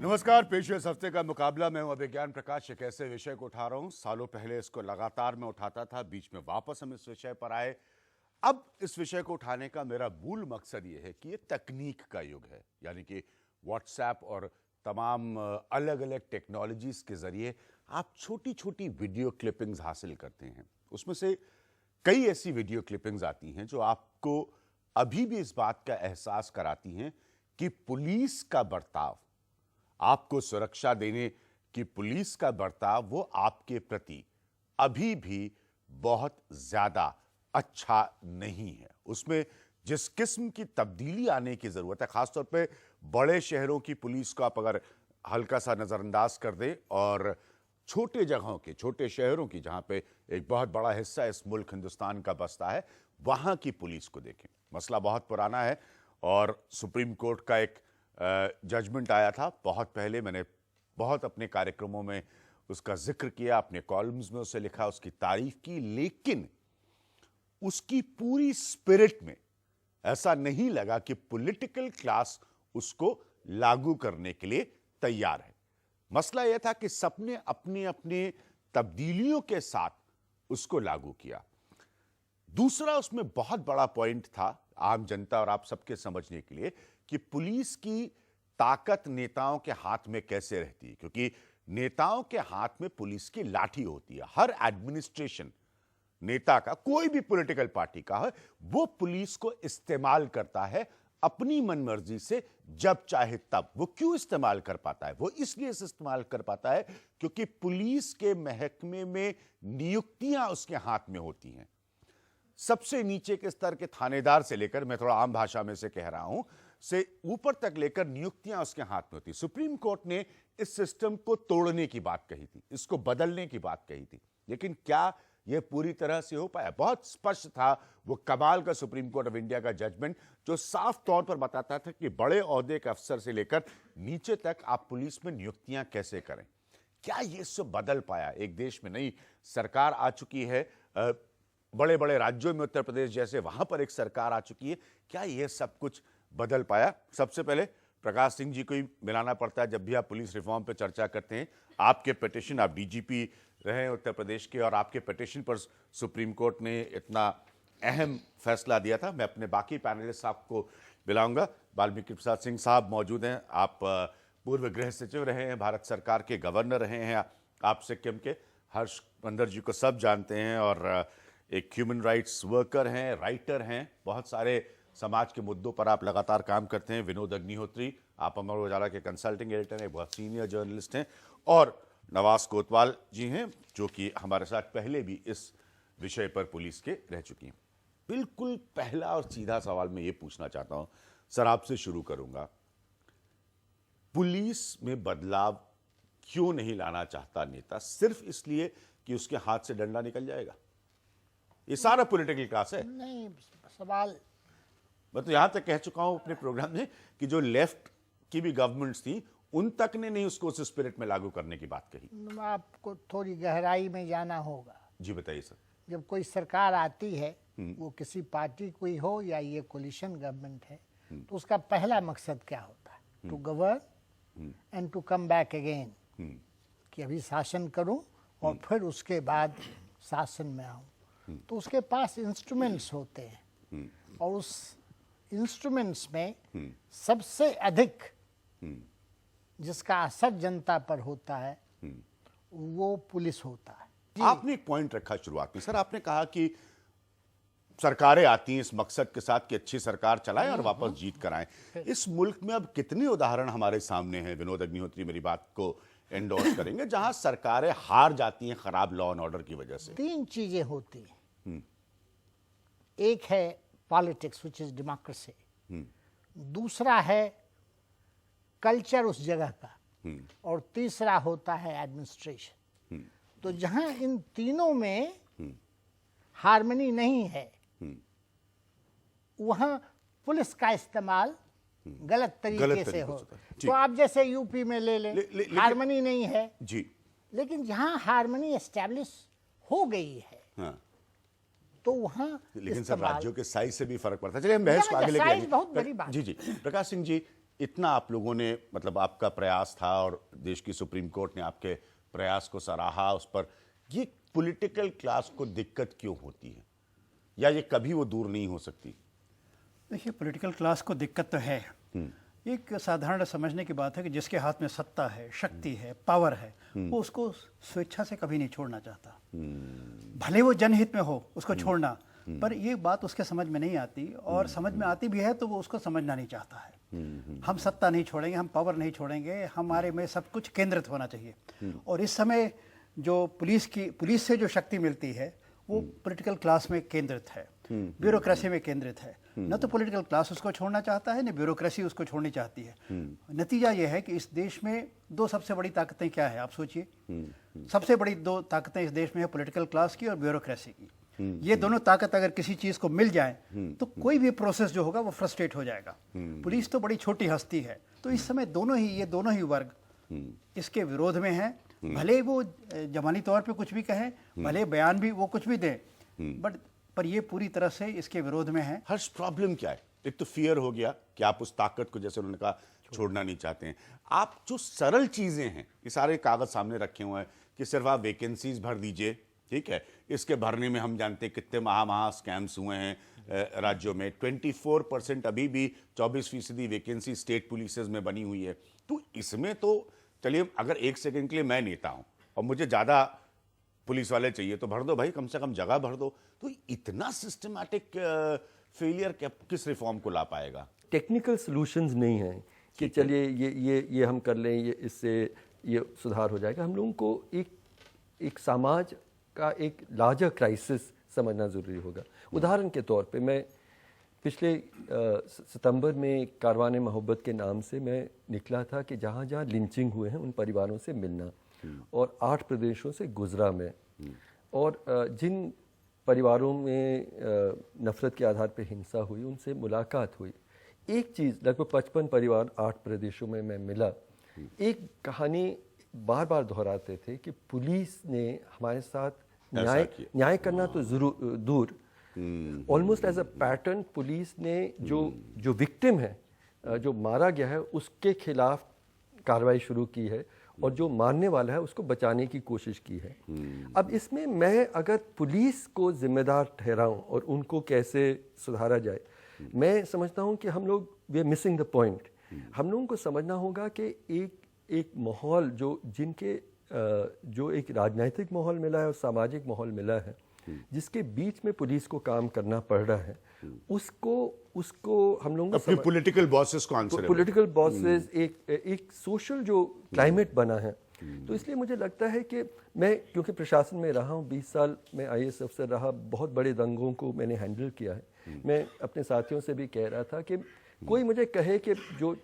नमस्कार। पेश है इस हफ्ते का मुकाबला। मैं हूं अभिज्ञान प्रकाश। एक ऐसे विषय को उठा रहा हूं, सालों पहले इसको लगातार मैं उठाता था, बीच में वापस हम इस विषय पर आए। अब इस विषय को उठाने का मेरा मूल मकसद ये है कि ये तकनीक का युग है, यानी कि व्हाट्सएप और तमाम अलग अलग टेक्नोलॉजीज के जरिए आप छोटी छोटी वीडियो क्लिपिंग्स हासिल करते हैं। उसमें से कई ऐसी वीडियो क्लिपिंग्स आती हैं जो आपको अभी भी इस बात का एहसास कराती हैं कि पुलिस का बर्ताव, आपको सुरक्षा देने की पुलिस का बर्ताव, वो आपके प्रति अभी भी बहुत ज्यादा अच्छा नहीं है। उसमें जिस किस्म की तब्दीली आने की जरूरत है, खासतौर पे बड़े शहरों की पुलिस को आप अगर हल्का सा नजरअंदाज कर दें और छोटे जगहों के, छोटे शहरों की, जहां पे एक बहुत बड़ा हिस्सा इस मुल्क हिंदुस्तान का बसता है, वहां की पुलिस को देखें। मसला बहुत पुराना है और सुप्रीम कोर्ट का एक जजमेंट आया था बहुत पहले। मैंने बहुत अपने कार्यक्रमों में उसका जिक्र किया, अपने कॉलम्स में उसे लिखा, उसकी तारीफ की, लेकिन उसकी पूरी स्पिरिट में ऐसा नहीं लगा कि पॉलिटिकल क्लास उसको लागू करने के लिए तैयार है। मसला यह था कि सबने अपने अपने तब्दीलियों के साथ उसको लागू किया। दूसरा उसमें बहुत बड़ा पॉइंट था आम जनता और आप सबके समझने के लिए कि पुलिस की ताकत नेताओं के हाथ में कैसे रहती है, क्योंकि नेताओं के हाथ में पुलिस की लाठी होती है। हर एडमिनिस्ट्रेशन नेता का, कोई भी पॉलिटिकल पार्टी का है, वो पुलिस को इस्तेमाल करता है अपनी मनमर्जी से, जब चाहे तब। वो क्यों इस्तेमाल कर पाता है? वो इसलिए इस्तेमाल कर पाता है क्योंकि पुलिस के महकमे में नियुक्तियां उसके हाथ में होती हैं। सबसे नीचे के स्तर के थानेदार से लेकर, मैं थोड़ा आम भाषा में से कह रहा हूं, से ऊपर तक लेकर नियुक्तियां उसके हाथ में होती। सुप्रीम कोर्ट ने इस सिस्टम को तोड़ने की बात कही थी, इसको बदलने की बात कही थी, लेकिन क्या यह पूरी तरह से हो पाया? बहुत स्पष्ट था वो कमाल का सुप्रीम कोर्ट ऑफ इंडिया का जजमेंट, जो साफ तौर पर बताता था कि बड़े ओहदे के अफसर से लेकर नीचे तक आप पुलिस में नियुक्तियां कैसे करें। क्या ये सब बदल पाया? एक देश में नई सरकार आ चुकी है, बड़े बड़े राज्यों में, उत्तर प्रदेश जैसे, वहां पर एक सरकार आ चुकी है। क्या यह सब कुछ बदल पाया? सबसे पहले प्रकाश सिंह जी को ही मिलाना पड़ता है जब भी आप पुलिस रिफॉर्म पर चर्चा करते हैं। आपके पिटीशन, आप डीजीपी रहे उत्तर प्रदेश के, और आपके पिटीशन पर सुप्रीम कोर्ट ने इतना अहम फैसला दिया था। मैं अपने बाकी पैनलिस्ट साहब को बुलाऊंगा। वाल्मीकि प्रसाद सिंह साहब मौजूद हैं। आप पूर्व गृह सचिव रहे हैं, भारत सरकार के गवर्नर रहे हैं। आप सिक्किम के। हर्ष मंदर जी को सब जानते हैं और एक ह्यूमन राइट्स वर्कर हैं, राइटर हैं, बहुत सारे समाज के मुद्दों पर आप लगातार काम करते हैं। विनोद अग्निहोत्री, आप अमर उजाला के कंसल्टिंग एडिटर हैं, बहुत सीनियर जर्नलिस्ट हैं। और नवाज कोतवाल जी हैं, जो कि हमारे साथ पहले भी इस विषय पर पुलिस के रह चुकी हैं। बिल्कुल पहला और सीधा सवाल मैं ये पूछना चाहता हूं, सर आपसे शुरू करूंगा। पुलिस में बदलाव क्यों नहीं लाना चाहता नेता? सिर्फ इसलिए कि उसके हाथ से डंडा निकल जाएगा? ये सारा पॉलिटिकल क्लास है। नहीं, सवाल मैं तो यहां तक कह चुका हूं अपने प्रोग्राम में कि जो लेफ्ट की भी गवर्नमेंट्स थी, उन तक ने नहीं उसको उस स्पिरिट में लागू करने की बात कही। आपको थोड़ी गहराई में जाना होगा। जी बताइए सर। जब कोई सरकार आती है, वो किसी पार्टी की हो या ये कोलिशन गवर्नमेंट है, तो उसका पहला मकसद क्या होता है? To govern and to come back again, कि अभी शासन करूं और फिर उसके बाद शासन में आऊं। तो उसके पास इंस्ट्रूमेंट्स होते हैं और उस इंस्ट्रूमेंट्स में सबसे अधिक जिसका असर जनता पर होता है वो पुलिस होता है। आपने एक पॉइंट रखा शुरुआत में, सर आपने कहा कि सरकारें आती हैं इस मकसद के साथ कि अच्छी सरकार चलाएं और वापस जीत कर आएं। इस मुल्क में अब कितने उदाहरण हमारे सामने हैं, विनोद अग्निहोत्री मेरी बात को एंडोर्स करेंगे, जहां सरकारें हार जाती हैं खराब लॉ एंड ऑर्डर की वजह से? 3 चीजें होती हैं। एक है पॉलिटिक्स विच इज डेमोक्रेसी, दूसरा है कल्चर उस जगह का, और तीसरा होता है एडमिनिस्ट्रेशन। तो जहां इन तीनों में हार्मनी नहीं है, वहां पुलिस का इस्तेमाल गलत तरीके से हो। तो आप जैसे यूपी में ले लें, हार्मनी नहीं है जी, लेकिन जहां हार्मनी एस्टैब्लिश हो गई है, हाँ। तो वहां लेकिन सर राज्यों के साइज से भी फर्क पड़ता है। चलिए हम बहस को आगे लेके साइज बहुत बड़ी बात। जी जी प्रकाश सिंह जी, इतना आप लोगों ने, मतलब आपका प्रयास था और देश की सुप्रीम कोर्ट ने आपके प्रयास को सराहा, उस पर ये पॉलिटिकल क्लास को दिक्कत क्यों होती है, या ये कभी वो दूर नहीं हो सकती? देखिए, पॉलिटिकल क्लास को दिक्कत तो है। एक साधारण समझने की बात है कि जिसके हाथ में सत्ता है, शक्ति है, पावर है, वो उसको स्वेच्छा से कभी नहीं छोड़ना चाहता। भले वो जनहित में हो, उसको छोड़ना, पर ये बात उसके समझ में नहीं आती, और समझ में आती भी है तो वो उसको समझना नहीं चाहता है। हम सत्ता नहीं छोड़ेंगे, हम पावर नहीं छोड़ेंगे, हमारे में सब कुछ केंद्रित होना चाहिए। और इस समय जो पुलिस से जो शक्ति मिलती है वो पॉलिटिकल क्लास में केंद्रित है, ब्यूरोक्रेसी में केंद्रित है। न तो पॉलिटिकल क्लास उसको छोड़ना चाहता है, न ब्यूरोक्रेसी उसको छोड़नी चाहती है। नतीजा यह है कि इस देश में दो सबसे बड़ी ताकतें क्या है, आप सोचिए। सबसे बड़ी दो ताकतें इस देश में है, पॉलिटिकल क्लास की और ब्यूरोक्रेसी की। ये दोनों ताकत अगर किसी चीज को मिल जाए तो कोई भी प्रोसेस जो होगा वो फ्रस्ट्रेट हो जाएगा। पुलिस तो बड़ी छोटी हस्ती है, तो इस समय ये दोनों ही वर्ग इसके विरोध में हैं। भले वो जबानी तौर पे कुछ भी कहें, भले बयान भी वो कुछ भी दें, पर ये पूरी तरह से इसके विरोध में है। हर्ष, प्रॉब्लम क्या है? एक तो फियर हो गया कि आप उस ताकत को, जैसे उन्होंने कहा, छोड़ना नहीं चाहते हैं। आप जो सरल चीजें हैं, ये सारे कागज सामने रखे हुए हैं कि सिर्फ आप वैकेंसीज भर दीजिए, ठीक है। इसके भरने में हम जानते हैं कितने महा स्कैम्स हुए हैं राज्यों में। 24% अभी भी 24% वैकेंसी स्टेट पुलिसेस में बनी हुई है। तो इसमें तो चलिए, अगर एक सेकंड के लिए मैं नेता हूं और मुझे ज्यादा पुलिस वाले चाहिए तो भर दो भाई, कम से कम जगह भर दो। तो इतना सिस्टमैटिक फेलियर किस रिफॉर्म को ला पाएगा? टेक्निकल सॉल्यूशंस नहीं है कि चलिए ये हम कर लें, ये इससे ये सुधार हो जाएगा। हम लोगों को एक समाज का एक लार्जर क्राइसिस समझना ज़रूरी होगा। उदाहरण के तौर पे, मैं पिछले सितंबर में कारवान मोहब्बत के नाम से मैं निकला था कि जहाँ जहाँ लिंचिंग हुए हैं उन परिवारों से मिलना, और 8 प्रदेशों से गुजरा मैं, और जिन परिवारों में नफ़रत के आधार पर हिंसा हुई उनसे मुलाकात हुई। एक चीज़, लगभग 55 परिवार 8 प्रदेशों में मैं मिला, एक कहानी बार बार दोहराते थे कि पुलिस ने हमारे साथ न्याय करना तो जरूर दूर, almost as a pattern police ने जो विक्टिम है, जो मारा गया है, उसके खिलाफ कार्रवाई शुरू की है, और जो मारने वाला है उसको बचाने की कोशिश की है। अब इसमें मैं अगर पुलिस को जिम्मेदार ठहराऊं और उनको कैसे सुधारा जाए, मैं समझता हूं कि हम लोग we are missing the point. हम लोगों को समझना होगा कि एक माहौल जो एक राजनीतिक माहौल मिला है और सामाजिक माहौल मिला है, जिसके बीच में पुलिस को काम करना पड़ रहा है, उसको हम लोगों को पॉलिटिकल बॉसेस को आंसर है। पॉलिटिकल बॉसेस एक सोशल जो क्लाइमेट बना है। तो इसलिए मुझे लगता है कि मैं, क्योंकि प्रशासन में रहा हूँ, 20 साल में IAS अफसर रहा, बहुत बड़े दंगों को मैंने हैंडल किया है। मैं अपने साथियों से भी कह रहा था कि कोई मुझे कहे कि जो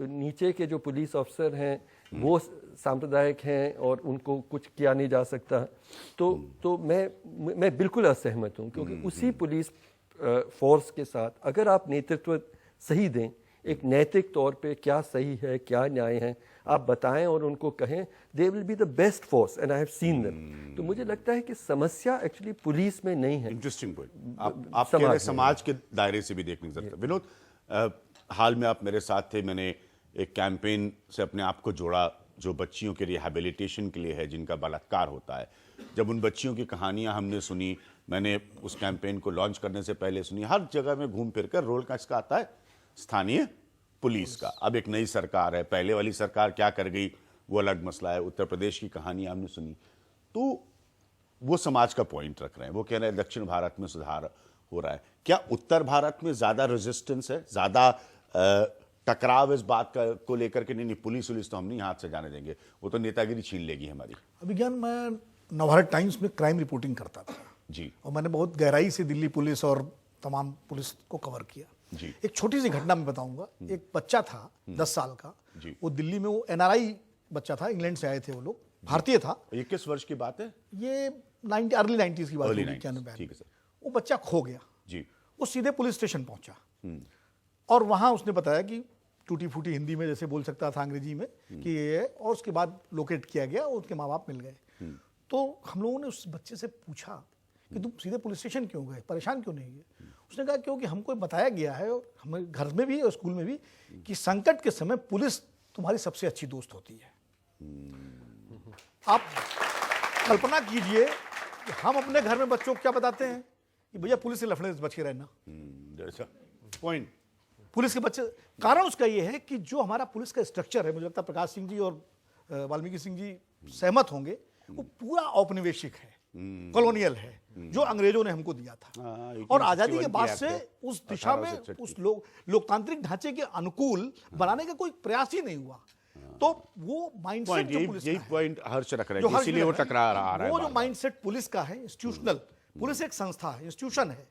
नीचे के जो पुलिस अफसर हैं वो सांप्रदायिक हैं और उनको कुछ किया नहीं जा सकता, तो मैं बिल्कुल असहमत हूँ। क्योंकि उसी पुलिस फोर्स के साथ अगर आप नेतृत्व सही दें, एक नैतिक तौर पे क्या सही है, क्या न्याय है, आप बताएं और उनको कहें, they will be the best force and I have seen them. तो मुझे लगता है कि समस्या एक्चुअली पुलिस में नहीं है। Interesting point. आप कह रहे समाज के दायरे से भी देखने की जरूरत है। विनोद, हाल में आप मेरे साथ थे, मैंने एक कैंपेन से अपने आप को जोड़ा जो बच्चियों के रिहैबिलिटेशन के लिए है, जिनका बलात्कार होता है। जब उन बच्चियों की कहानियां हमने सुनी, मैंने उस कैंपेन को लॉन्च करने से पहले सुनी, हर जगह में घूम फिर कर रोल किसका आता है? स्थानीय पुलिस का। अब एक नई सरकार है, पहले वाली सरकार क्या कर गई वो अलग मसला है। उत्तर प्रदेश की कहानियां हमने सुनी, तो वो समाज का पॉइंट रख रहे हैं। वो कह रहे हैं दक्षिण भारत में सुधार हो रहा है। क्या उत्तर भारत में ज्यादा रेजिस्टेंस है, ज्यादा टकराव इस बात को लेकर के? नहीं, पुलिस तो हम नहीं हाथ से जाने देंगे, वो तो नेतागिरी छीन लेगी हमारी। अभिज्ञान, मैं नवभारत टाइम्स में क्राइम रिपोर्टिंग करता था जी, और मैंने बहुत गहराई से दिल्ली पुलिस और तमाम पुलिस को कवर किया जी। एक छोटी सी घटना मैं बताऊंगा। एक बच्चा था 10 साल का जी। वो दिल्ली में, वो NRI बच्चा था, इंग्लैंड से आए थे वो लोग, भारतीय था। ये किस वर्ष की बात है? ये अर्ली 90s की बात Early होगी, 90s, ठीक है सर। वो बच्चा खो गया जी। वो सीधे पुलिस स्टेशन पहुंचा और वहां उसने बताया कि टूटी फूटी हिंदी में जैसे बोल सकता था, अंग्रेजी में, कि ये है, और उसके बाद लोकेट किया गया और उसके माँ बाप मिल गए। तो हम लोगों ने उस बच्चे से पूछा कि तुम सीधे पुलिस स्टेशन क्यों गए, परेशान क्यों नहीं गए? उसने कहा क्योंकि हमको बताया गया है, और हमें घर में भी और स्कूल में भी, कि संकट के समय पुलिस तुम्हारी सबसे अच्छी दोस्त होती है। आप कल्पना कीजिए कि हम अपने घर में बच्चों को क्या बताते हैं कि भैया पुलिस से लफड़े से बच के रहना। पॉइंट। पुलिस के बच्चे, कारण उसका यह है कि जो हमारा पुलिस का स्ट्रक्चर है, मुझे लगता है प्रकाश सिंह जी और वाल्मीकि सिंह जी सहमत होंगे, वो पूरा औपनिवेशिक है, कॉलोनियल है, जो अंग्रेजों ने हमको दिया था। और आजादी के बाद से उस दिशा में, उस लोकतांत्रिक ढांचे के अनुकूल बनाने का कोई प्रयास ही नहीं हुआ। तो वो माइंडसेट जो पुलिस का यही है, पॉइंट हर्ष रख रहे जो हैं, हर इसीलिए वो जगह है, टकरा रहा है वो जो बार-बार। माइंडसेट पुलिस का है, इंस्टीट्यूशनल, पुलिस एक संस्था है, इंस्टीट्यूशन है।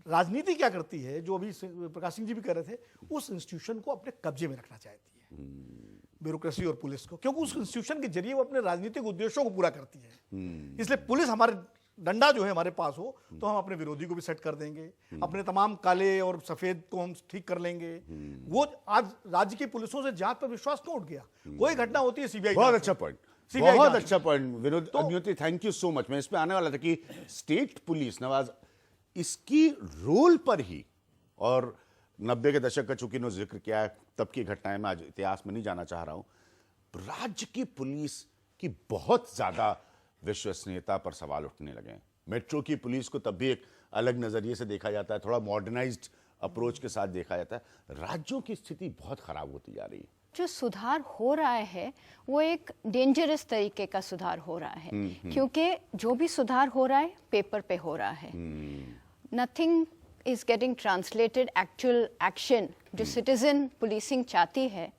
राजनीति क्या करती है, जो अभी प्रकाश सिंह जी भी कह रहे थे, उस इंस्टीट्यूशन को अपने कब्जे में रखना चाहती है, ब्यूरोक्रेसी और पुलिस को, क्योंकि उस इंस्टीट्यूशन के जरिए वो अपने राजनीतिक उद्देश्यों को पूरा करती है। इसलिए पुलिस हमारे डंडा जो है हमारे पास हो, तो हम अपने विरोधी को भी सेट कर देंगे, अपने तमाम काले और सफेद को हम ठीक कर लेंगे। वो आज राज्य की पुलिसों से जांच पर विश्वास क्यों उठ गया? कोई घटना होती है सीबीआई, बहुत अच्छा पॉइंट, CBI बहुत जांच। अच्छा point Vinod Agnihotri, thank you so much. मैं इस पे आने वाला था कि स्टेट पुलिस, नवाज, इसकी रोल पर ही, और 90 के दशक का चूंकि इन्होंने जिक्र किया है, तब की घटनाएं मैं आज इतिहास में नहीं जाना चाह रहा हूं, राज्य की पुलिस की बहुत ज्यादा विश्वसनीयता पर सवाल उठने लगे हैं। मेट्रो की पुलिस को तब भी एक अलग नजरिए से देखा जाता है, थोड़ा मॉडर्नाइज्ड अप्रोच के साथ देखा जाता है। राज्यों की स्थिति बहुत खराब होती जा रही है। जो सुधार हो रहा है वो एक डेंजरस तरीके का सुधार हो रहा है, क्योंकि जो भी सुधार हो रहा है पेपर पे हो रहा है। Nothing is getting translated actual action. जो सिटीजन पुलिसिंग चाहती है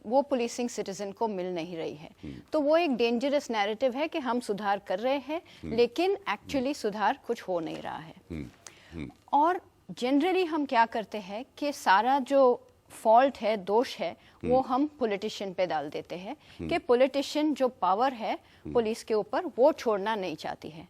वो पुलिसिंग सिटीजन को मिल नहीं रही है। तो वो एक डेंजरस नैरेटिव है कि हम सुधार कर रहे हैं, लेकिन एक्चुअली सुधार कुछ हो नहीं रहा है। और जनरली हम क्या करते हैं कि सारा जो फॉल्ट है, दोष है, वो हम पॉलिटिशियन पे डाल देते हैं कि पॉलिटिशियन जो पावर है पुलिस के ऊपर वो छोड़ना नहीं चाहती है।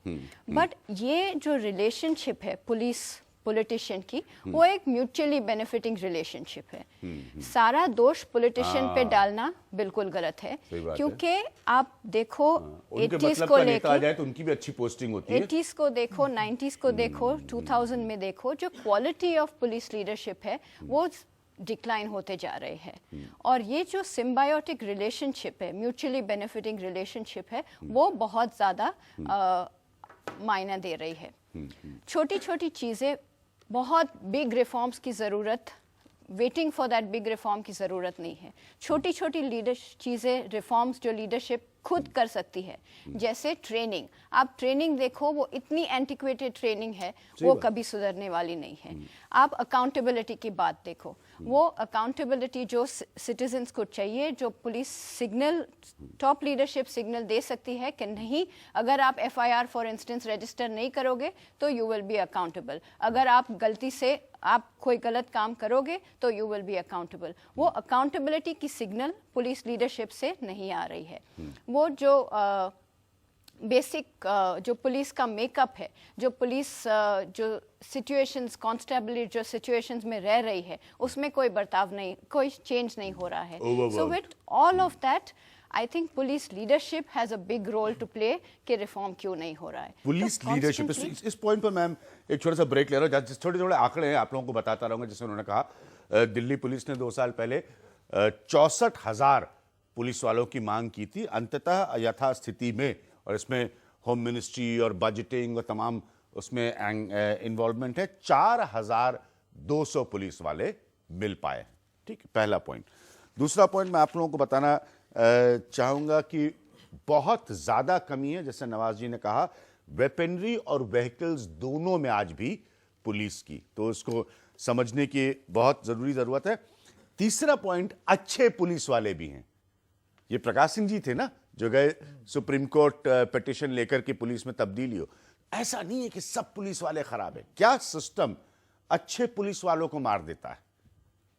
बट ये जो रिलेशनशिप है पुलिस पॉलिटिशियन की, वो एक म्यूचुअली बेनिफिटिंग रिलेशनशिप है। सारा दोष पॉलिटिशियन पे डालना बिल्कुल गलत है, क्योंकि आप देखो 80s को लेकर जाए तो उनकी भी अच्छी पोस्टिंग होती है। 80s को देखो, 90s को देखो, 2000 में देखो, जो क्वालिटी ऑफ पुलिस लीडरशिप है वो डिक्लाइन होते जा रहे हैं। और ये जो सिम्बायोटिक रिलेशनशिप है, म्यूचुअली बेनिफिटिंग रिलेशनशिप है, वो बहुत ज़्यादा मायना दे रही है। छोटी छोटी चीज़ें, बहुत बिग रिफॉर्म्स की ज़रूरत, waiting for that big reform की ज़रूरत नहीं है। छोटी छोटी चीज़ें, रिफॉर्म्स जो लीडरशिप खुद कर सकती है, जैसे ट्रेनिंग। आप ट्रेनिंग देखो, वो इतनी एंटिक्वेटेड ट्रेनिंग है, वो कभी सुधरने वाली नहीं है। आप अकाउंटेबिलिटी की बात देखो, वो अकाउंटेबिलिटी जो सिटीजन्स को चाहिए, जो police signal, top leadership signal दे सकती है कि नहीं, अगर आप FIR फॉर इंस्टेंस रजिस्टर नहीं करोगे तो यू विल बी अकाउंटेबल। अगर आप गलती से आप कोई गलत काम करोगे तो यू विल बी अकाउंटेबल। वो अकाउंटेबिलिटी की सिग्नल पुलिस लीडरशिप से नहीं आ रही है। वो जो बेसिक जो पुलिस का मेकअप है, जो पुलिस जो सिचुएशंस, कॉन्स्टेबल जो सिचुएशंस में रह रही है, उसमें कोई बर्ताव नहीं, कोई चेंज नहीं हो रहा है। So with all of that I think police leadership has a big role to play कि रिफॉर्म क्यों नहीं हो रहा है। पुलिस तो लीडरशिप, constantly- इस पॉइंट पर मैम एक छोटा सा ब्रेक ले रहा हूँ। छोटे छोटे आंकड़े हैं, आप लोगों को बताता रहूंगा। जैसे उन्होंने कहा, दिल्ली पुलिस ने 2 साल पहले 64,000 पुलिस वालों की मांग की थी। अंततः यथास्थिति में, और इसमें होम मिनिस्ट्री और बजटिंग और तमाम उसमें इन्वॉल्वमेंट है, 4,200 पुलिस वाले मिल पाए। ठीक है, पहला पॉइंट। दूसरा पॉइंट मैं आप लोगों को बताना चाहूंगा कि बहुत ज्यादा कमी है, जैसे नवाज जी ने कहा, वेपनरी और व्हीकल्स दोनों में आज भी पुलिस की, तो इसको समझने की बहुत जरूरत है। तीसरा पॉइंट, अच्छे पुलिस वाले भी हैं। ये प्रकाश सिंह जी थे ना जो गए सुप्रीम कोर्ट पिटीशन लेकर के पुलिस में तब्दीली हो। ऐसा नहीं है कि सब पुलिस वाले खराब है। क्या सिस्टम अच्छे पुलिस वालों को मार देता है?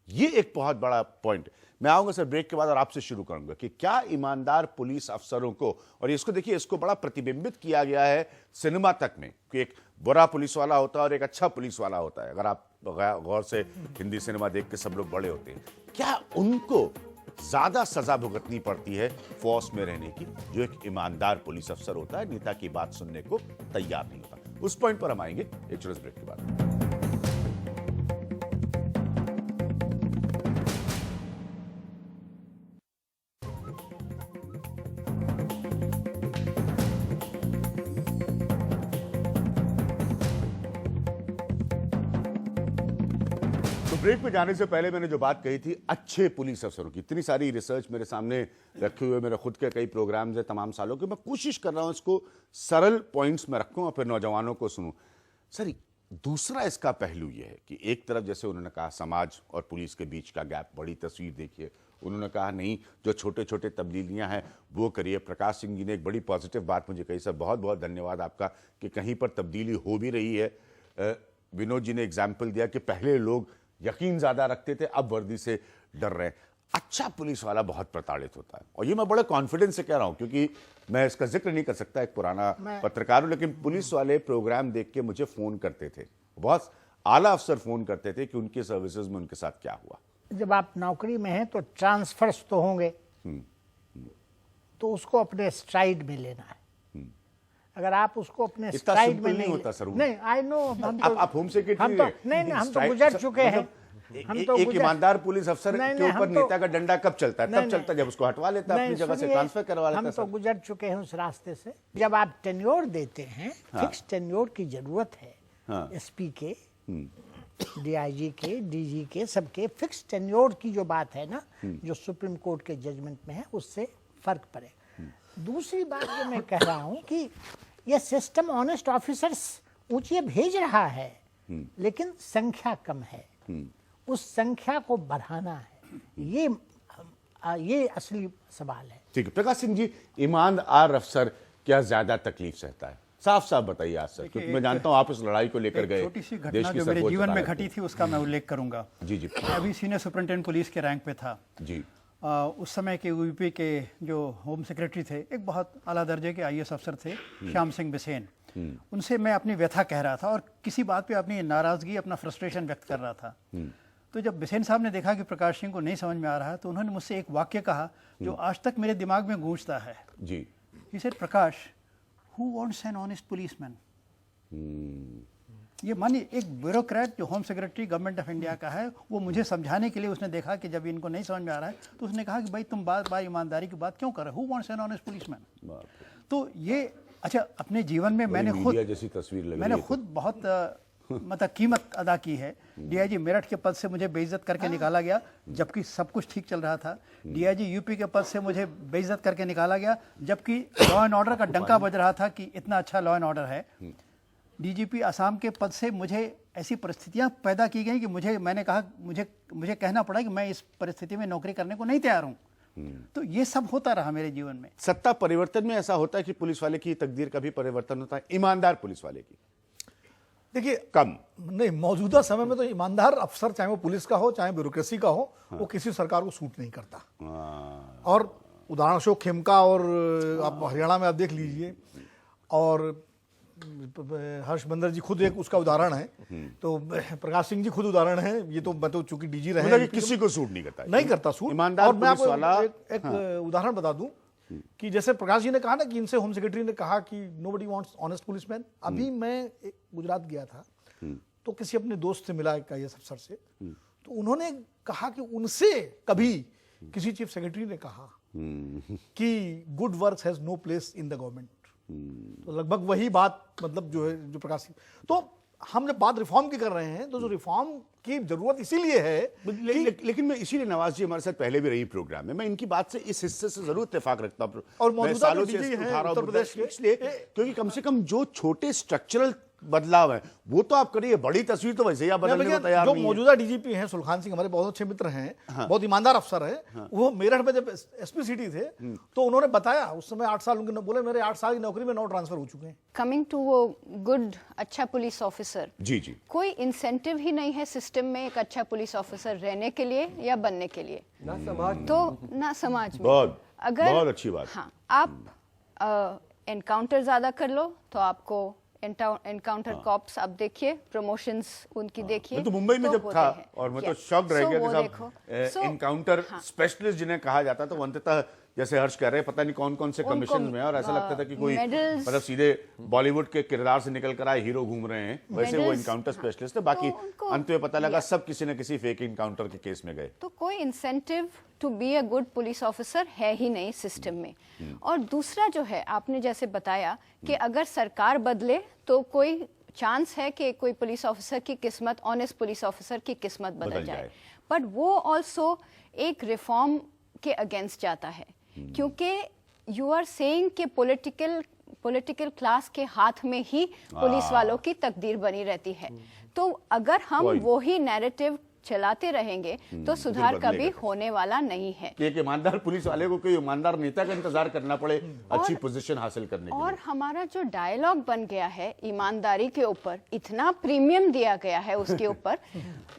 ये एक बहुत बड़ा पॉइंट। मैं आऊंगा सर ब्रेक के बाद और आपसे शुरू करूंगा कि क्या ईमानदार पुलिस अफसरों को, और इसको देखिए, इसको बड़ा प्रतिबिंबित किया गया है सिनेमा तक में कि एक बुरा पुलिस वाला होता है और एक अच्छा पुलिस वाला होता है। अगर आप गौर से हिंदी सिनेमा देख के सब लोग बड़े होते हैं, क्या उनको ज्यादा सजा भुगतनी पड़ती है फोर्स में रहने की, जो एक ईमानदार पुलिस अफसर होता है, नेता की बात सुनने को तैयार नहीं होता। उस पॉइंट पर हम आएंगे एक छोटे ब्रेक के बाद। ब्रेक में जाने से पहले मैंने जो बात कही थी अच्छे पुलिस अफसरों की, इतनी सारी रिसर्च मेरे सामने रखे हुए, मेरे खुद के कई प्रोग्राम्स हैं तमाम सालों के, मैं कोशिश कर रहा हूं इसको सरल पॉइंट्स में रखूं और फिर नौजवानों को सुनूं। सर, दूसरा इसका पहलू यह है कि एक तरफ जैसे उन्होंने कहा समाज और पुलिस के बीच का गैप, बड़ी तस्वीर देखिए, उन्होंने कहा नहीं जो छोटे छोटे तब्दीलियां हैं वो करिए। प्रकाश सिंह जी ने एक बड़ी पॉजिटिव बात मुझे कही, सर बहुत बहुत धन्यवाद आपका कि कहीं पर तब्दीली हो भी रही है। विनोद जी ने एग्जाम्पल दिया कि पहले लोग यकीन ज्यादा रखते थे, अब वर्दी से डर रहे हैं। अच्छा पुलिस वाला बहुत प्रताड़ित होता है, और ये मैं बड़े कॉन्फिडेंस से कह रहा हूं क्योंकि मैं इसका जिक्र नहीं कर सकता, एक पुराना पत्रकार हूं, लेकिन पुलिस वाले प्रोग्राम देख के मुझे फोन करते थे, बहुत आला अफसर फोन करते थे कि उनके सर्विसेज में उनके साथ क्या हुआ। जब आप नौकरी में हैं तो ट्रांसफर्स तो होंगे, तो उसको अपने स्ट्राइड में लेना है। अगर आप उसको अपने स्ट्राइड में नहीं होता सर, नहीं, आई नो, आप होम सेक्रेटरी, हम तो गुजर चुके हैं। एक ईमानदार पुलिस अफसर के ऊपर नेता का डंडा कब चलता है? तब चलता है जब उसको हटवा लेता है, अपनी जगह से ट्रांसफर करवा लेता है। हम तो गुजर चुके हैं उस रास्ते से। जब आप टेन्योर देते हैं, फिक्स टेन्योर की जरूरत है। एसपी के, डीआईजी के, डीजी के, सबके फिक्स टेन्योर की जो बात है ना, जो सुप्रीम कोर्ट के जजमेंट में है, उससे फर्क पड़ेगा। दूसरी बात जो मैं कह रहा हूं कि यह सिस्टम ऑनेस्ट ऑफिसर्स ऊंचे भेज रहा है, लेकिन संख्या कम है, उस संख्या को बढ़ाना है, ये असली सवाल है। ठीक है प्रकाश सिंह जी, ईमानदार अफसर क्या ज्यादा तकलीफ सहता है? साफ साफ बताइए आज सर, क्योंकि मैं जानता हूं आप इस लड़ाई को लेकर गए। छोटी सी घटना जो मेरे जीवन में घटी थी उसका मैं उल्लेख करूंगा। जी जी। मैं अभी सीनियर सुपरिटेंडेंट पुलिस के रैंक पे था जी। उस समय के यूपी के जो होम सेक्रेटरी थे, एक बहुत आला दर्जे के आईएएस अफसर थे, श्याम सिंह बिसेन। उनसे मैं अपनी व्यथा कह रहा था और किसी बात पे अपनी नाराजगी, अपना फ्रस्ट्रेशन व्यक्त कर रहा था। तो जब बिसेन साहब ने देखा कि प्रकाश सिंह को नहीं समझ में आ रहा है, तो उन्होंने मुझसे एक वाक्य कहा जो आज तक मेरे दिमाग में गूंजता है। जी। He said, Prakash, who wants an honest policeman? ये मानिए एक ब्यूरोक्रेट जो home secretary government of India का है, वो मुझे समझाने के लिए उसने देखा कि जब इनको नहीं समझ में आ रहा है, तो उसने कहा कि भाई तुम बात ईमानदारी की बात क्यों कर रहे हो? Who wants an honest policeman? तो ये अच्छा, अपने जीवन में मैंने खुद बहुत मतलब कीमत अदा की है। डीआईजी मेरठ के पद से मुझे बेइज्जत करके निकाला गया, जबकि सब कुछ ठीक चल रहा था। डीआईजी यूपी के पद से मुझे बेइज्जत करके निकाला गया, जबकि लॉ एंड ऑर्डर का डंका बज रहा था कि इतना अच्छा लॉ एंड ऑर्डर है। डीजीपी असम के पद से मुझे ऐसी परिस्थितियां पैदा की गई कि मैंने कहा मुझे कहना पड़ा कि मैं इस परिस्थिति में नौकरी करने को नहीं तैयार हूं। तो ये सब होता रहा मेरे जीवन में। सत्ता परिवर्तन में ऐसा होता है कि पुलिस वाले की तकदीर का भी परिवर्तन होता है, ईमानदार पुलिस वाले की देखिए कम नहीं। मौजूदा समय में तो ईमानदार अफसर, चाहे वो पुलिस का हो चाहे ब्यूरोक्रेसी का हो, वो किसी सरकार को सूट नहीं करता। और उदाहरण अशोक खेमका और आप हरियाणा में आप देख लीजिए, और हर्ष बंदर जी खुद एक उसका उदाहरण है, तो प्रकाश सिंह जी खुद उदाहरण है। ये तो मैं तो चूंकि डीजी रहे हैं, किसी को सूट नहीं करता सूट। ईमानदार और मैं आपको एक उदाहरण बता दूं कि जैसे प्रकाश जी ने कहा ना कि इनसे होम सेक्रेटरी ने कहा कि नोबडी वांट्स ऑनेस्ट पुलिसमैन। अभी मैं गुजरात गया था, तो किसी अपने दोस्त से मिला एक आईएएस अफसर से, तो उन्होंने कहा कि उनसे कभी किसी चीफ सेक्रेटरी ने कहा कि good work has no place in the government. तो लगभग वही बात मतलब जो है जो प्रकाश सिंह। तो हम जब बात रिफॉर्म की कर रहे हैं, तो जो रिफॉर्म की जरूरत इसीलिए है लेकिन मैं इसीलिए नवाज जी हमारे साथ पहले भी रही प्रोग्राम में, मैं इनकी बात से इस हिस्से से जरूर इत्तेफाक रखता हूं और मौजूदा जो डीजी हैं उत्तर प्रदेश के, इसलिए क्योंकि कम से कम जो छोटे स्ट्रक्चरल बदलाव है वो तो आप करिए, बड़ी तस्वीर तो वैसे ही आप बदलने को तैयार नहीं है। जो मौजूदा डीजीपी हैं सुलखान सिंह, हमारे बहुत अच्छे मित्र हैं, बहुत ईमानदार अफसर हैं। वो मेरठ में जब एसपी सिटी थे, तो उन्होंने बताया उस समय 8 साल उनके बोले मेरे 8 साल की नौकरी में 9 ट्रांसफर हो चुके हैं। कमिंग टू वो गुड अच्छा पुलिस ऑफिसर, जी जी, कोई इंसेंटिव ही नहीं है सिस्टम में एक अच्छा पुलिस ऑफिसर रहने के लिए या बनने के लिए, ना समाज तो ना समाज में। बहुत अगर बहुत अच्छी बात। हाँ, आप एनकाउंटर ज्यादा कर लो तो आपको एनकाउंटर कॉप्स अब देखिए, प्रमोशंस उनकी देखिए। मैं तो मुंबई में जब होते था हैं। और मैं तो Yes. शॉक्ड रह So गया वो कि देखो। साहब So, इनकाउंटर हाँ। स्पेशलिस्ट जिन्हें कहा जाता था वो अंततः जैसे हर्ष कह रहे हैं पता नहीं कौन कौन से उनको, कमीशन में है, और ऐसा लगता था कि कोई medals- मतलब सीधे बॉलीवुड के किरदार से निकल कर आए हीरो घूम रहे हैं, वैसे वो Medals- इनकाउंटर हाँ। स्पेशलिस्ट है। बाकी तो उनको- अंत में पता लगा सब किसी न किसी फेक इनकाउंटर के केस में गए। तो कोई incentive to be a good police officer है ही नहीं सिस्टम में। और दूसरा जो है, आपने जैसे बताया कि अगर सरकार बदले तो कोई चांस है कि कोई पुलिस ऑफिसर की किस्मत, ऑनेस्ट पुलिस ऑफिसर की किस्मत बदल जाए। बट वो ऑल्सो एक रिफॉर्म के अगेंस्ट जाता है, क्योंकि यू आर सेइंग कि पॉलिटिकल क्लास के हाथ में ही पुलिस वालों की तकदीर बनी रहती है। तो अगर हम वही नैरेटिव चलाते रहेंगे तो सुधार बदलेगा कभी कैसे? होने वाला नहीं है। कि एक ईमानदार पुलिस वाले को कोई ईमानदार नेता का इंतजार करना पड़े अच्छी पोजीशन हासिल करने के और लिए। हमारा जो डायलॉग बन गया है ईमानदारी के ऊपर, इतना प्रीमियम दिया गया है उसके ऊपर,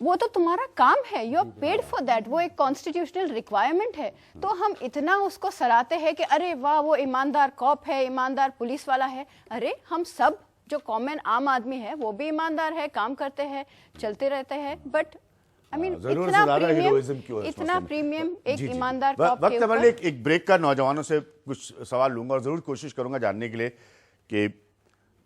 वो तो तुम्हारा काम है, you are paid for that, वो एक कॉन्स्टिट्यूशनल रिक्वायरमेंट है। तो हम इतना उसको सराहते हैं कि अरे वाह वो ईमानदार कॉप है, ईमानदार पुलिस वाला है। अरे हम सब जो कॉमन आम आदमी है वो भी ईमानदार है, काम करते हैं, चलते रहते हैं। बट आई मीन जरूर से ज्यादा हीरोइज्म क्यों है इस इतना मसले में? प्रीमियम एक जी, जी। ईमानदार कॉप के वक्त हमारे ऊपर। लिए एक ब्रेक का, नौजवानों से कुछ सवाल लूंगा और जरूर कोशिश करूंगा जानने के लिए कि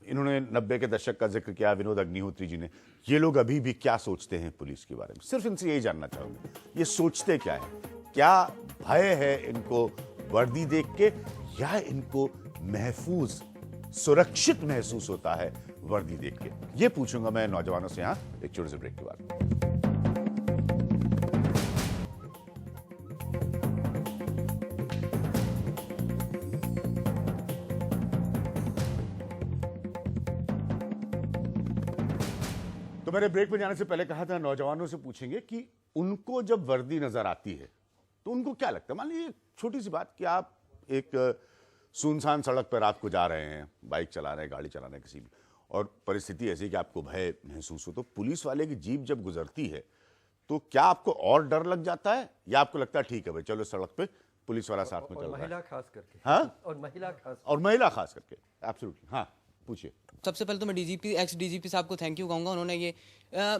इन्होंने 90 के दशक का जिक्र किया विनोद अग्निहोत्री जी ने, ये लोग अभी भी क्या सोचते हैं पुलिस के बारे में, सिर्फ इनसे यही जानना चाहूंगा, ये सोचते क्या है, क्या भय है इनको वर्दी देख के, या इनको महफूज सुरक्षित महसूस होता है वर्दी देख के, ये पूछूंगा मैं नौजवानों से यहाँ एक छोटे से ब्रेक के बाद। तो मैंने ब्रेक में जाने से पहले कहा था नौजवानों से पूछेंगे कि उनको जब वर्दी नजर आती है तो उनको क्या लगता है। मान लीजिए छोटी सी बात कि आप एक सुनसान सड़क पर रात को जा रहे हैं, बाइक चला रहे हैं, गाड़ी चला रहे हैं किसी भी, और परिस्थिति ऐसी कि आपको भय महसूस हो, तो पुलिस वाले की जीप जब गुजरती है तो क्या आपको और डर लग जाता है, या आपको लगता है ठीक है भाई चलो सड़क पे पुलिस वाला साथ में चल रहा है? महिला खास करके, हाँ, और महिला खास करके, एब्सोल्युटली। हाँ पूछिए। सबसे पहले तो मैं डीजीपी, एक्स डीजीपी साहब को थैंक यू कहूँगा। उन्होंने ये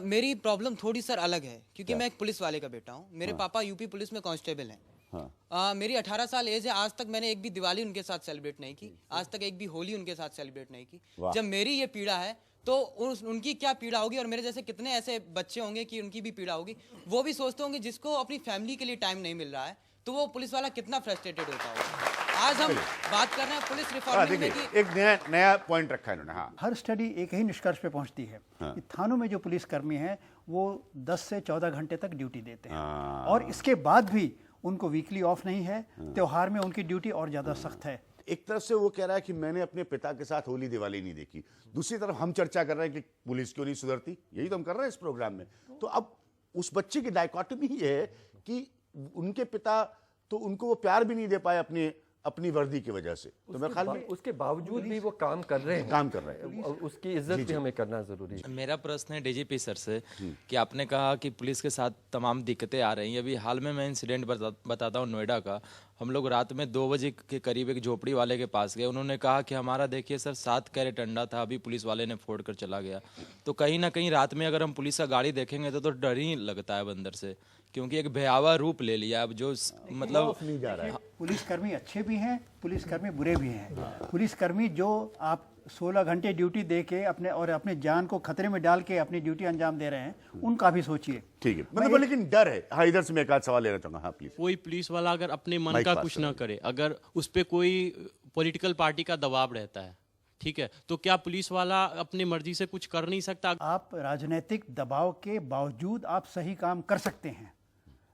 मेरी प्रॉब्लम थोड़ी सर अलग है, क्योंकि मैं एक पुलिस वाले का बेटा हूँ। मेरे पापा यूपी पुलिस में कांस्टेबल हैं। मेरी 18 साल एज है, आज तक मैंने एक भी दिवाली उनके साथ सेलिब्रेट नहीं की, आज तक एक भी होली उनके साथ सेलिब्रेट नहीं की। जब मेरी ये पीड़ा है तो उनकी क्या पीड़ा होगी, और मेरे जैसे कितने ऐसे बच्चे होंगे कि उनकी भी पीड़ा होगी। वो भी सोचते होंगे जिसको अपनी फैमिली के लिए टाइम नहीं मिल रहा है, तो वो पुलिस वाला कितना फ्रस्ट्रेटेड होता होगा। आज हम बात कर रहे हैं पुलिस रिफॉर्मिंग में कि एक नया पॉइंट रखा है इन्होंने। हाँ, हर स्टडी एक ही निष्कर्ष पे पहुंचती है कि थानों में जो पुलिसकर्मी हैं वो 10 से 14 घंटे तक ड्यूटी देते हैं, और इसके बाद भी उनको वीकली ऑफ नहीं है। त्योहार में उनकी ड्यूटी और ज़्यादा सख्त है। एक तरफ से वो कह रहा है कि मैंने अपने पिता के साथ होली दिवाली नहीं देखी, दूसरी तरफ हम चर्चा कर रहे हैं कि पुलिस क्यों नहीं सुधरती, यही तो हम कर रहे हैं इस प्रोग्राम में। तो अब उस बच्चे की डायकॉटमी ही है कि उनके पिता तो उनको वो प्यार भी नहीं दे पाए अपनी वर्दी की वजह से, तो मेरे ख्याल में उसके बावजूद भी वो काम कर रहे हैं, और उसकी इज्जत भी हमें करना जरूरी है। मेरा प्रश्न है डीजीपी सर से कि आपने कहा कि पुलिस के साथ तमाम दिक्कतें आ रही हैं। अभी हाल में मैं इंसिडेंट बताता हूँ नोएडा का। हम लोग रात में 2 बजे के करीब एक झोपड़ी वाले के पास गए। उन्होंने कहा कि हमारा देखिए सर 7 कैरेट अंडा था, अभी पुलिस वाले ने फोड़ कर चला गया। तो कहीं ना कहीं रात में अगर हम पुलिस का गाड़ी देखेंगे तो डर ही लगता है अंदर से, क्योंकि एक भयावह रूप ले लिया अब जो मतलब नहीं जा रहा है। पुलिसकर्मी अच्छे भी हैं, पुलिसकर्मी बुरे भी हैं। पुलिसकर्मी जो आप 16 घंटे ड्यूटी दे के अपने जान को खतरे में डाल के अपनी ड्यूटी अंजाम दे रहे हैं, उनका भी सोचिए। ठीक है, मतलब लेकिन डर है। हाँ, इधर से मैं एक आध सवाल लेना चाहूंगा। हाँ प्लीज। कोई पुलिस वाला अगर अपने मन माइक का पास कुछ करो। ना करे, अगर उस पर कोई पॉलिटिकल पार्टी का दबाव रहता है, ठीक है, तो क्या पुलिस वाला अपनी मर्जी से कुछ कर नहीं सकता? आप राजनीतिक दबाव के बावजूद आप सही काम कर सकते हैं।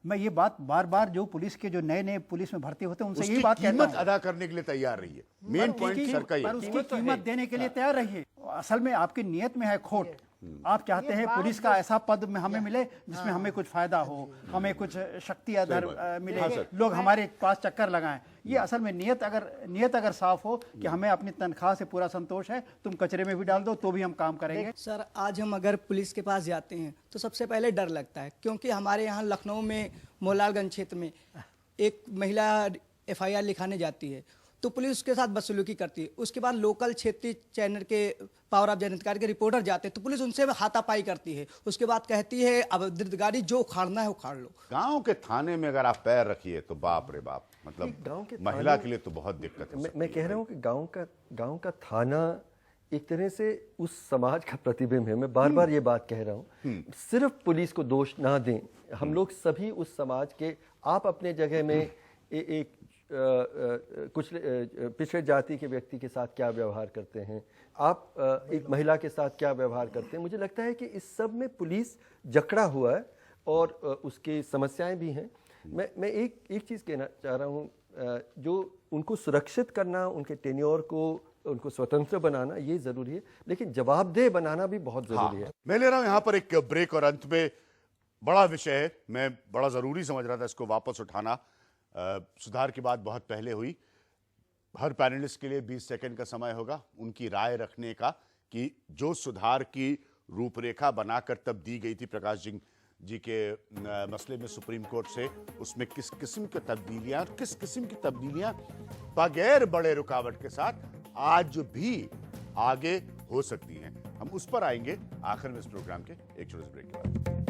मैं ये बात बार बार जो पुलिस के जो नए पुलिस में भर्ती होते हैं उनसे यही बात कहता कीमत हूँ। अदा करने के लिए तैयार रही है, मेन पॉइंट सर का ये। पर उसकी कीमत देने के लिए तैयार रहिए। असल में आपकी नियत में है खोट। आप चाहते हैं पुलिस का ऐसा पद में हमें मिले जिसमें हमें कुछ फायदा हो, हमें कुछ शक्ति आधार मिले, लोग हमारे पास चक्कर लगाएं। ये असल में नियत अगर साफ हो कि हमें अपनी तनख्वाह से पूरा संतोष है, तुम कचरे में भी डाल दो तो भी हम काम करेंगे। सर आज हम अगर पुलिस के पास जाते हैं तो सबसे पहले डर लगता है, क्योंकि हमारे यहाँ लखनऊ में मोलालगंज क्षेत्र में एक महिला FIR लिखाने जाती है तो पुलिस उसके साथ बदसलूकी करती है। उसके बाद लोकल क्षेत्रीय चैनल के पावर ऑफ जनहितकारी के रिपोर्टर जाते हैं तो पुलिस उनसे हाथापाई करती है। उसके बाद कहती है अब गिरफ्तारी जो उखाड़ना है उखाड़ लो। गांव के थाने में अगर आप पैर रखिए तो बाप रे बाप, मतलब गांव के महिला के लिए तो बहुत दिक्कत है। मैं कह रहा हूँ कि गांव का थाना एक तरह से उस समाज का प्रतिबिंब है। मैं बार बार ये बात कह रहा हूँ, सिर्फ पुलिस को दोष ना दें, हम लोग सभी उस समाज के, आप अपने जगह में एक कुछ पिछड़े जाति के व्यक्ति के साथ क्या व्यवहार करते हैं, आप एक महिला के साथ क्या व्यवहार करते हैं। मुझे लगता है कि इस सब में पुलिस जकड़ा हुआ है और उसकी समस्याएं भी हैं। मैं एक चीज़ कहना चाह रहा हूँ, जो उनको सुरक्षित करना, उनके टेन्योर को, उनको स्वतंत्र बनाना ये ज़रूरी है, लेकिन जवाबदेह बनाना भी बहुत ज़रूरी है। मैं ले रहा हूं यहाँ पर एक ब्रेक और अंत में बड़ा विषय है, मैं बड़ा ज़रूरी समझ रहा था इसको वापस उठाना। सुधार की बात बहुत पहले हुई। हर पैनलिस्ट के लिए 20 सेकंड का समय होगा उनकी राय रखने का कि जो सुधार की रूपरेखा बनाकर तब दी गई थी प्रकाश जी के मसले में सुप्रीम कोर्ट से, उसमें किस किस्म की तब्दीलियां और किस किस्म की तब्दीलियां बगैर बड़े रुकावट के साथ आज भी आगे हो सकती हैं। हम उस पर आएंगे आखिर में इस प्रोग्राम के एक छोटे से ब्रेक के बाद।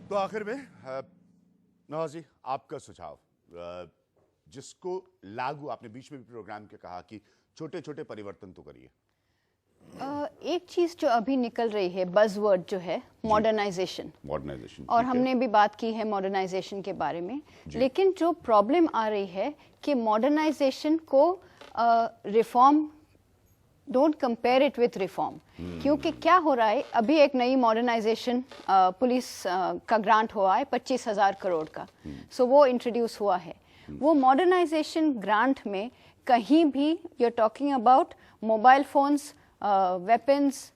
तो आखिर में नवाज जी, आपका सुझाव, जिसको लागू, आपने बीच में भी प्रोग्राम के कहा कि छोटे छोटे परिवर्तन तो करिए। एक चीज जो अभी निकल रही है, बज़वर्ड जो है, मॉडर्नाइजेशन, और हमने भी बात की है मॉडर्नाइजेशन के बारे में, लेकिन जो प्रॉब्लम आ रही है कि मॉडर्नाइजेशन को reform, don't compare it with reform, क्योंकि क्या हो रहा है, अभी एक नई मॉडर्नाइजेशन पुलिस का ग्रांट हुआ है 25,000 करोड़ का, सो वो इंट्रोड्यूस हुआ है। वो मॉडर्नाइजेशन ग्रांट में कहीं भी you are talking about mobile phones, weapons,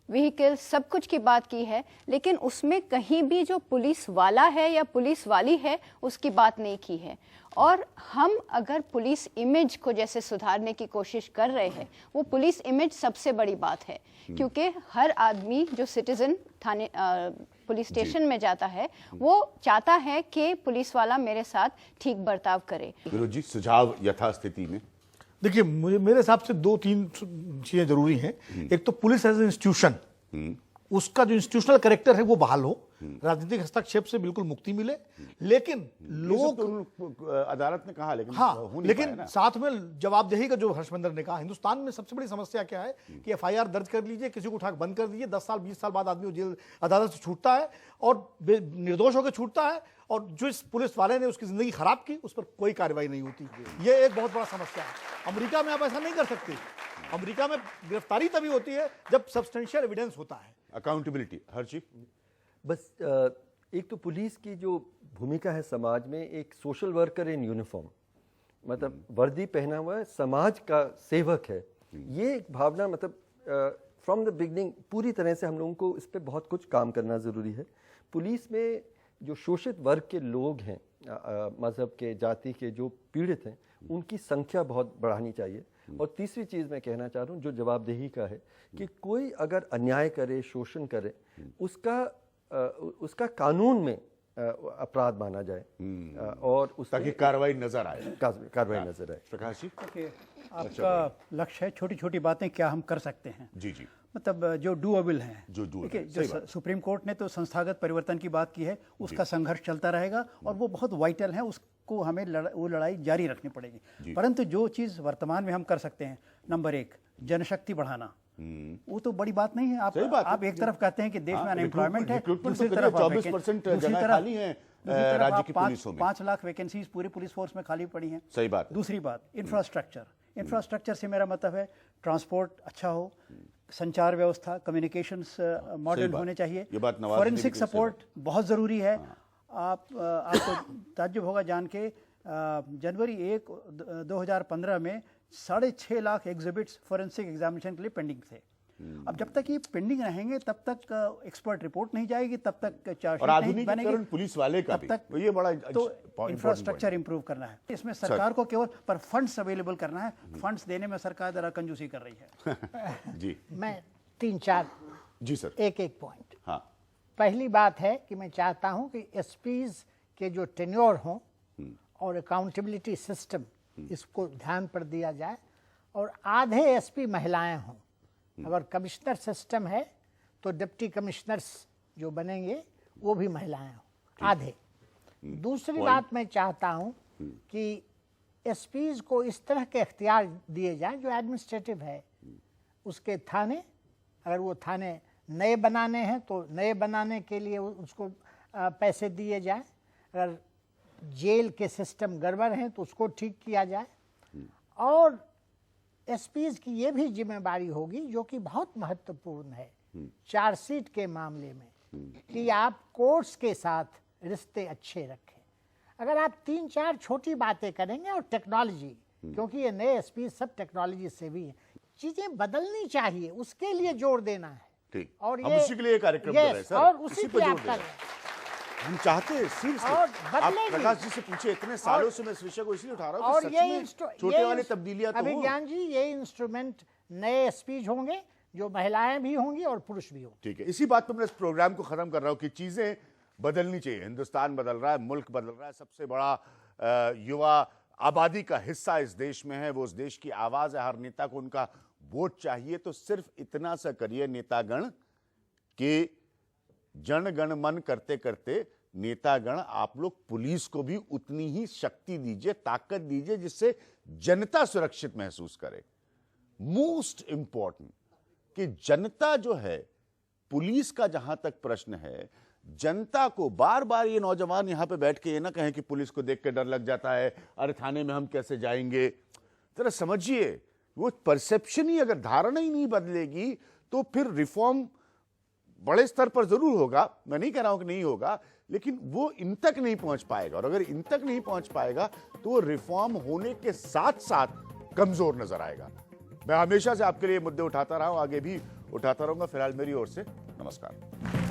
vehicles, सब कुछ की बात की है, लेकिन उसमें कहीं भी जो पुलिस वाला है या पुलिस वाली है उसकी बात नहीं की है। और हम अगर पुलिस इमेज को जैसे सुधारने की कोशिश कर रहे हैं, वो पुलिस इमेज सबसे बड़ी बात है, क्योंकि हर आदमी जो सिटीजन थाने पुलिस स्टेशन में जाता है वो चाहता है कि पुलिस वाला मेरे साथ ठीक बर्ताव करे। विनोद जी, सुझाव यथास्थिति में? देखिए, मेरे हिसाब से 2-3 चीजें जरूरी हैं। एक तो पुलिस एज इंस्टीट्यूशन, उसका जो इंस्टीट्यूशनल कैरेक्टर है वो बहाल हो, राजनीतिक हस्तक्षेप से बिल्कुल मुक्ति मिले, लेकिन लोग तो अदालत ने कहा, लेकिन हाँ, हो नहीं लेकिन पाया ना। साथ में जवाबदेही का जो हर्षमंदर ने कहा, हिंदुस्तान में सबसे बड़ी समस्या क्या है कि एफआईआर दर्ज कर लीजिए, किसी को उठा के बंद कर दीजिए, 10 साल 20 साल बाद आदमी जेल अदालत से छूटता है और निर्दोष होकर छूटता है, और जो इस पुलिस वाले ने उसकी जिंदगी खराब की उस पर कोई कार्रवाई नहीं होती। ये एक बहुत बड़ा समस्या है। अमेरिका में आप ऐसा नहीं कर सकते। अमेरिका में गिरफ्तारी तभी होती है जब सब्सटेंशियल एविडेंस होता है। अकाउंटेबिलिटी हर चीज। बस एक तो पुलिस की जो भूमिका है समाज में, एक सोशल वर्कर इन यूनिफॉर्म, मतलब वर्दी पहना हुआ है, समाज का सेवक है, ये एक भावना, मतलब फ्रॉम द बिगनिंग पूरी तरह से हम लोगों को इस पर बहुत कुछ काम करना ज़रूरी है। पुलिस में जो शोषित वर्ग के लोग हैं, मज़हब के, जाति के, जो पीड़ित हैं, उनकी संख्या बहुत बढ़ानी चाहिए। और तीसरी चीज़ मैं कहना चाह रहा हूँ जो जवाबदेही का है, कि कोई अगर अन्याय करे, शोषण करे, उसका कानून में अपराध माना जाए, और उस ताकि कार्रवाई नजर आए, कार्रवाई नजर आए। प्रकाश जी, आपका लक्ष्य है छोटी छोटी बातें क्या हम कर सकते हैं। जी जी, मतलब जो डूएबल हैं, देखिए, जो सुप्रीम कोर्ट ने तो संस्थागत परिवर्तन की बात की है, उसका संघर्ष चलता रहेगा और वो बहुत वाइटल है, उसको हमें वो लड़ाई जारी रखनी पड़ेगी। परंतु जो चीज़ वर्तमान में हम कर सकते हैं, नंबर 1 जनशक्ति बढ़ाना, वो तो बड़ी बात नहीं है। आप एक तरफ कहते हैं कि देश में अनएम्प्लॉयमेंट है, दूसरी तरफ 24% जगह खाली है राज्य की पुलिसों में, 5 लाख वैकेंसीज पूरी पुलिस फोर्स में खाली पड़ी हैं। सही बात। दूसरी बात, इंफ्रास्ट्रक्चर से मेरा मतलब है ट्रांसपोर्ट अच्छा हो, संचार व्यवस्था, कम्युनिकेशंस मॉडल होने चाहिए, फॉरेंसिक सपोर्ट बहुत ज़रूरी है। आपको ताज्जुब होगा जान के, जनवरी 1, 2015 में 6.5 लाख एग्जिबिट्स फॉरेंसिक एग्जामिनेशन के लिए पेंडिंग थे। अब जब तक ये पेंडिंग रहेंगे तब तक एक्सपर्ट रिपोर्ट नहीं जाएगी, तब तक और चार्जशीट नहीं आधुनिकीकरण बनेगी, पुलिस वाले का तब भी, तक तो ये बड़ा तो important इंफ्रास्ट्रक्चर इंप्रूव करना है। इसमें सरकार को केवल पर फंड्स अवेलेबल करना है, फंड्स देने में सरकार जरा कंजूसी कर रही है। जी मैं 3-4 जी सर। एक पॉइंट। हाँ पहली बात है कि मैं चाहता हूं कि एसपीज के जो टेन्योर हों और अकाउंटेबिलिटी सिस्टम, इसको ध्यान पर दिया जाए, और आधे एसपी महिलाएं हों। अगर कमिश्नर सिस्टम है तो डिप्टी कमिश्नर्स जो बनेंगे वो भी महिलाएं हों, आधे। दूसरी बात मैं चाहता हूं कि एसपीज को इस तरह के इख्तियार दिए जाएं जो एडमिनिस्ट्रेटिव है। उसके थाने, अगर वो थाने नए बनाने हैं तो नए बनाने के लिए उसको पैसे दिए जाए, अगर जेल के सिस्टम गड़बड़ हैं तो उसको ठीक किया जाए, और एसपीज की ये भी जिम्मेदारी होगी जो कि बहुत महत्वपूर्ण है चार्जशीट के मामले में, कि आप कोर्ट्स के साथ रिश्ते अच्छे रखें। अगर आप 3-4 छोटी बातें करेंगे, और टेक्नोलॉजी, क्योंकि ये नए एसपी सब टेक्नोलॉजी से भी हैं, चीजें बदलनी चाहिए, उसके लिए जोर देना है। ठीक, और हम ये उसी के लिए कार्यक्रम कर रहे हैं यस, सर, और उसी पे पे जोर आप दे कर रहे रहे हैं। हैं। हम चाहते हैं seriously, और आप बदलेगी। प्रकाश जी से पूछे, इतने सालों से मैं इस विषय को इसलिए उठा रहा हूँ और कि सच ये में छोटे ये वाली तब्दीलियां तो हों। अभिज्ञान जी, ये इंस्ट्रूमेंट नए एसपीज होंगे जो महिलाएं भी होंगी और पुरुष भी होंगे। ठीक है, इसी बात पर मैं इस प्रोग्राम को खत्म कर रहा हूं कि चीजें बदलनी चाहिए। हिंदुस्तान बदल रहा है, मुल्क बदल रहा है, सबसे बड़ा युवा आबादी का हिस्सा इस देश में है, वो उस देश की आवाज है। हर नेता को उनका वोट चाहिए, तो सिर्फ इतना सा करिए नेतागण कि जन गण मन करते करते नेतागण आप लोग पुलिस को भी उतनी ही शक्ति दीजिए, ताकत दीजिए, जिससे जनता सुरक्षित महसूस करे। मोस्ट इंपॉर्टेंट कि जनता जो है, पुलिस का जहां तक प्रश्न है, जनता को बार बार ये नौजवान यहां पे बैठ के ये ना कहें कि पुलिस को देख के डर लग जाता है, अरे थाने में हम कैसे जाएंगे। जरा समझिए, वो परसेप्शन ही, अगर धारणा ही नहीं बदलेगी तो फिर रिफॉर्म बड़े स्तर पर जरूर होगा, मैं नहीं कह रहा हूं कि नहीं होगा, लेकिन वो इन तक नहीं पहुंच पाएगा। और अगर इन तक नहीं पहुंच पाएगा तो वो रिफॉर्म होने के साथ साथ कमजोर नजर आएगा। मैं हमेशा से आपके लिए मुद्दे उठाता रहा हूं, आगे भी उठाता रहूंगा। फिलहाल मेरी ओर से नमस्कार।